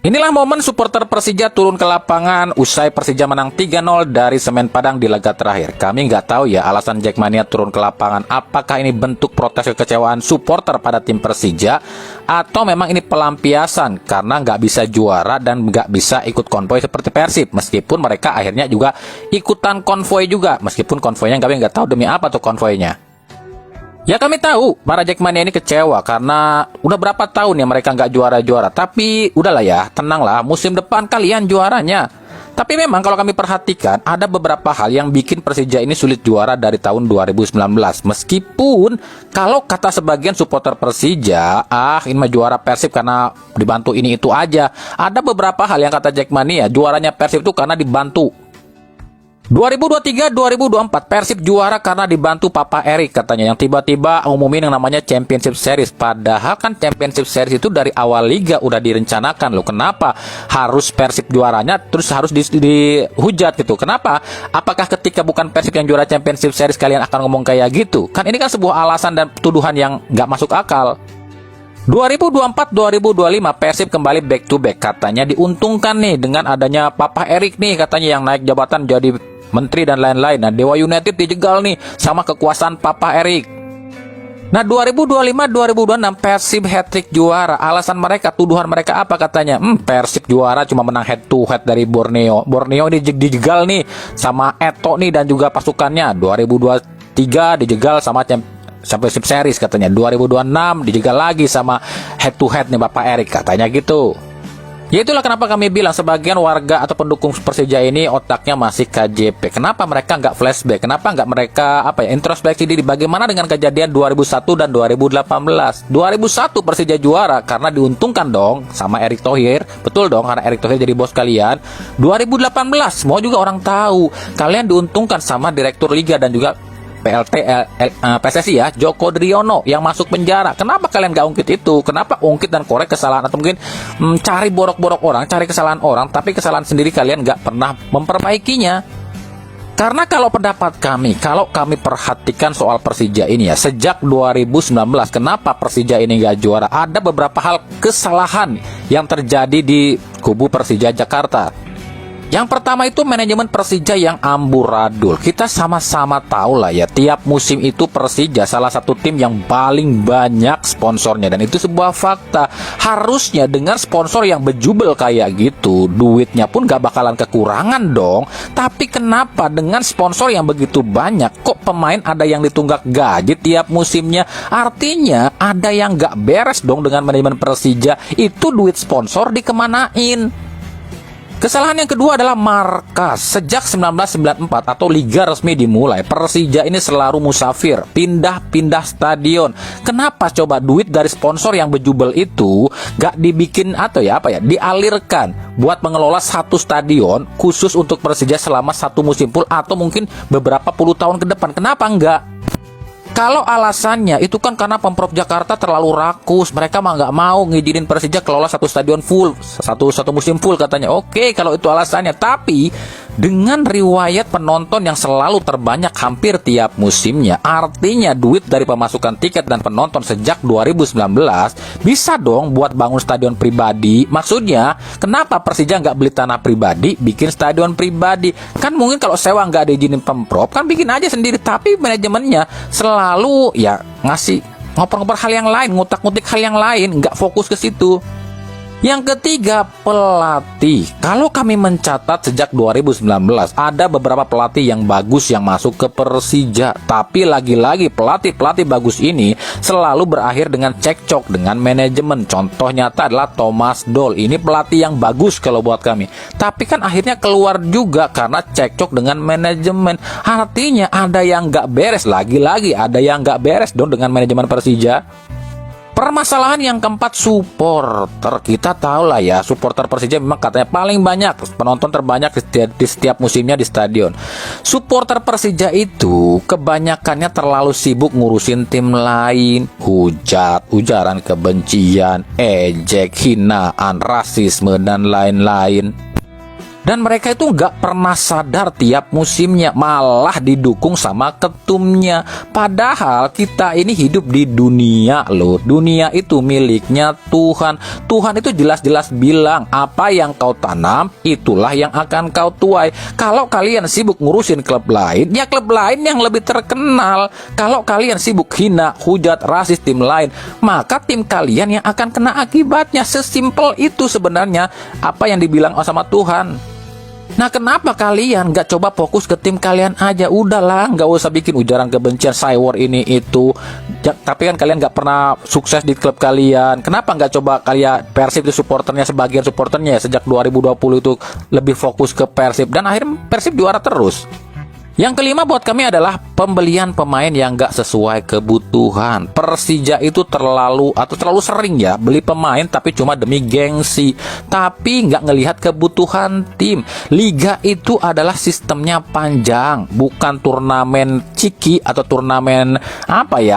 Inilah momen supporter Persija turun ke lapangan usai Persija menang 3-0 dari Semen Padang di laga terakhir. Kami nggak tahu ya alasan Jackmania turun ke lapangan. Apakah ini bentuk protes kekecewaan supporter pada tim Persija, atau memang ini pelampiasan karena nggak bisa juara dan nggak bisa ikut konvoy seperti Persib. Meskipun mereka akhirnya juga ikutan konvoy juga, meskipun konvoynya nggak tahu demi apa tuh konvoynya. Ya kami tahu, para Jackmania ini kecewa karena udah berapa tahun ya mereka nggak juara-juara. Tapi udahlah ya, tenanglah, musim depan kalian juaranya. Tapi memang kalau kami perhatikan, ada beberapa hal yang bikin Persija ini sulit juara dari tahun 2019. Meskipun kalau kata sebagian supporter Persija, ini mah juara Persib karena dibantu ini itu aja. Ada beberapa hal yang kata Jackmania, juaranya Persib itu karena dibantu. 2023-2024 Persib juara karena dibantu Papa Erik katanya, yang tiba-tiba umumin yang namanya Championship Series. Padahal kan Championship Series itu dari awal liga udah direncanakan loh. Kenapa harus Persib juaranya terus harus dihujat gitu? Kenapa? Apakah ketika bukan Persib yang juara Championship Series kalian akan ngomong kayak gitu? Kan ini kan sebuah alasan dan tuduhan yang nggak masuk akal. 2024-2025 Persib kembali back to back, katanya diuntungkan nih dengan adanya Papa Erik nih, katanya yang naik jabatan jadi menteri dan lain-lain. Nah, Dewa United dijegal nih sama kekuasaan Papa Erik. Nah, 2025-2026 Persib hat-trick juara. Alasan mereka, tuduhan mereka apa katanya? Persib juara cuma menang head to head dari Borneo. Borneo ini dijegal nih sama Eto nih dan juga pasukannya. 2023 dijegal sama Championship Series katanya. 2026 dijegal lagi sama head to head nih Bapak Erik, katanya gitu. Ya itulah kenapa kami bilang sebagian warga atau pendukung Persija ini otaknya masih KJP. Kenapa mereka nggak flashback? Kenapa nggak mereka introspeksi diri? Bagaimana dengan kejadian 2001 dan 2018? 2001 Persija juara karena diuntungkan dong sama Erick Thohir. Betul dong, karena Erick Thohir jadi bos kalian. 2018 semua juga orang tahu kalian diuntungkan sama direktur liga dan juga PLT PSSI ya, Joko Driono yang masuk penjara. Kenapa kalian gak ungkit itu? Kenapa ungkit dan korek kesalahan, atau mungkin cari borok-borok orang, cari kesalahan orang, tapi kesalahan sendiri kalian gak pernah memperbaikinya? Karena kalau pendapat kami, kalau kami perhatikan soal Persija ini ya, sejak 2019 kenapa Persija ini gak juara? Ada beberapa hal kesalahan yang terjadi di kubu Persija Jakarta. Yang pertama itu manajemen Persija yang amburadul. Kita sama-sama tahu lah ya, tiap musim itu Persija salah satu tim yang paling banyak sponsornya, dan itu sebuah fakta. Harusnya dengan sponsor yang bejubel kayak gitu, duitnya pun gak bakalan kekurangan dong. Tapi kenapa dengan sponsor yang begitu banyak, kok pemain ada yang ditunggak gaji tiap musimnya? Artinya ada yang gak beres dong dengan manajemen Persija. Itu duit sponsor dikemanain? Kesalahan yang kedua adalah markas. Sejak 1994 atau liga resmi dimulai, Persija ini selalu musafir, pindah-pindah stadion. Kenapa coba duit dari sponsor yang bejubel itu gak dibikin dialirkan buat mengelola satu stadion khusus untuk Persija selama satu musim full atau mungkin beberapa puluh tahun ke depan? Kenapa enggak? Kalau alasannya itu kan karena Pemprov Jakarta terlalu rakus, mereka mah nggak mau ngizinin Persija kelola satu stadion full, satu musim full katanya. Oke, kalau itu alasannya. Tapi dengan riwayat penonton yang selalu terbanyak hampir tiap musimnya, artinya duit dari pemasukan tiket dan penonton sejak 2019 bisa dong buat bangun stadion pribadi. Maksudnya, kenapa Persija nggak beli tanah pribadi, bikin stadion pribadi? Kan mungkin kalau sewa nggak diizinin Pemprov, kan bikin aja sendiri. Tapi manajemennya selalu ya ngasih ngoper-ngoper hal yang lain, ngutak-ngutik hal yang lain, nggak fokus ke situ. Yang ketiga, pelatih. Kalau kami mencatat sejak 2019 ada beberapa pelatih yang bagus yang masuk ke Persija, tapi lagi-lagi pelatih bagus ini selalu berakhir dengan cekcok dengan manajemen. Contoh nyata adalah Thomas Doll. Ini pelatih yang bagus kalau buat kami, tapi kan akhirnya keluar juga karena cekcok dengan manajemen. Artinya ada yang nggak beres, lagi-lagi ada yang nggak beres dong dengan manajemen Persija. Permasalahan yang keempat, supporter. Kita tahu lah ya, supporter Persija memang katanya paling banyak, penonton terbanyak di setiap musimnya di stadion. Supporter Persija itu kebanyakannya terlalu sibuk ngurusin tim lain, ujaran kebencian, ejek, hinaan, rasisme, dan lain-lain. Dan mereka itu nggak pernah sadar tiap musimnya, malah didukung sama ketumnya. Padahal kita ini hidup di dunia loh. Dunia itu miliknya Tuhan. Tuhan itu jelas-jelas bilang, apa yang kau tanam, itulah yang akan kau tuai. Kalau kalian sibuk ngurusin klub lain, ya klub lain yang lebih terkenal. Kalau kalian sibuk hina, hujat, rasis tim lain, maka tim kalian yang akan kena akibatnya. Sesimpel itu sebenarnya apa yang dibilang sama Tuhan. Nah, kenapa kalian nggak coba fokus ke tim kalian aja? Udahlah, nggak usah bikin ujaran kebencian, cywar ini itu. Tapi kan kalian nggak pernah sukses di klub kalian. Kenapa nggak coba kalian, Persib itu supporternya, sebagian supporternya ya, sejak 2020 itu lebih fokus ke Persib, dan akhirnya Persib juara terus. Yang kelima buat kami adalah pembelian pemain yang nggak sesuai kebutuhan. Persija itu terlalu sering ya beli pemain tapi cuma demi gengsi, tapi nggak ngelihat kebutuhan tim. Liga itu adalah sistemnya panjang, bukan turnamen ciki atau turnamen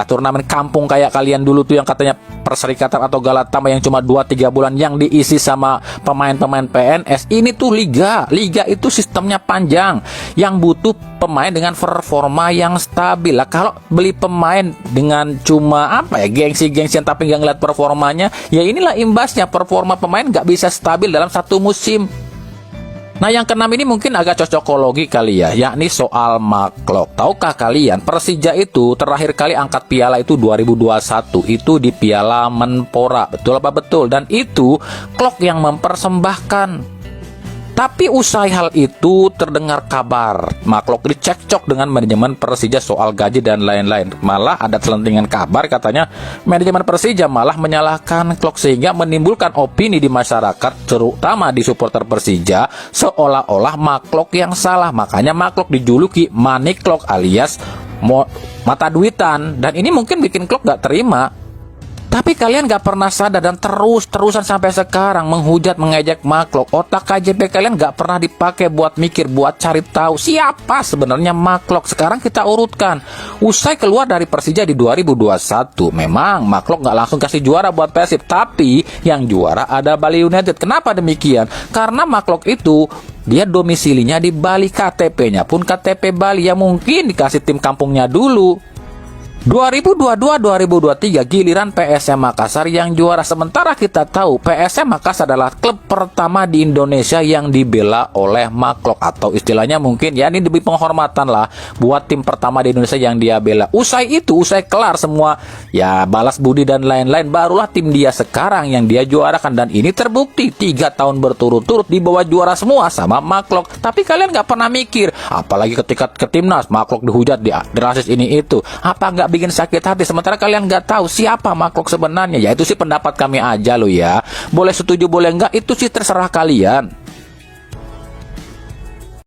turnamen kampung kayak kalian dulu tuh yang katanya Perserikatan atau Galatama yang cuma 2-3 bulan yang diisi sama pemain-pemain PNS. Ini tuh liga itu sistemnya panjang yang butuh pemain dengan performa yang stabil. Lah kalau beli pemain dengan cuma gengsi-gengsian tapi nggak ngeliat performanya, ya inilah imbasnya, performa pemain nggak bisa stabil dalam satu musim. Nah, yang keenam ini mungkin agak cocokologi kali ya, yakni soal Maklok. Tahukah kalian Persija itu terakhir kali angkat piala itu 2021, itu di Piala Menpora. Betul apa betul? Dan itu Klok yang mempersembahkan. Tapi usai hal itu terdengar kabar Maklok dicekcok dengan manajemen Persija soal gaji dan lain-lain. Malah ada selentingan kabar katanya manajemen Persija malah menyalahkan Klok, sehingga menimbulkan opini di masyarakat, terutama di supporter Persija, seolah-olah Maklok yang salah. Makanya Maklok dijuluki Money Klok alias mata duitan. Dan ini mungkin bikin Klok gak terima. Tapi kalian gak pernah sadar dan terus-terusan sampai sekarang menghujat, mengejek Maklok. Otak KJP kalian gak pernah dipakai buat mikir, buat cari tahu siapa sebenarnya Maklok. Sekarang kita urutkan. Usai keluar dari Persija di 2021, memang Maklok gak langsung kasih juara buat Persib, tapi yang juara ada Bali United. Kenapa demikian? Karena Maklok itu dia domisilinya di Bali, KTP-nya pun KTP Bali, yang mungkin dikasih tim kampungnya dulu. 2022-2023 giliran PSM Makassar yang juara. Sementara kita tahu PSM Makassar adalah klub pertama di Indonesia yang dibela oleh Maklok, atau istilahnya mungkin ya ini demi penghormatan lah buat tim pertama di Indonesia yang dia bela. Usai kelar semua ya balas budi dan lain-lain, barulah tim dia sekarang yang dia juarakan. Dan ini terbukti 3 tahun berturut-turut di bawah juara semua sama Maklok. Tapi kalian gak pernah mikir, apalagi ketika ke timnas Maklok dihujat, dirasis ini itu, apa gak bikin sakit hati? Sementara kalian nggak tahu siapa Maklok sebenarnya. Ya itu sih pendapat kami aja loh ya. Boleh setuju boleh nggak, itu sih terserah kalian.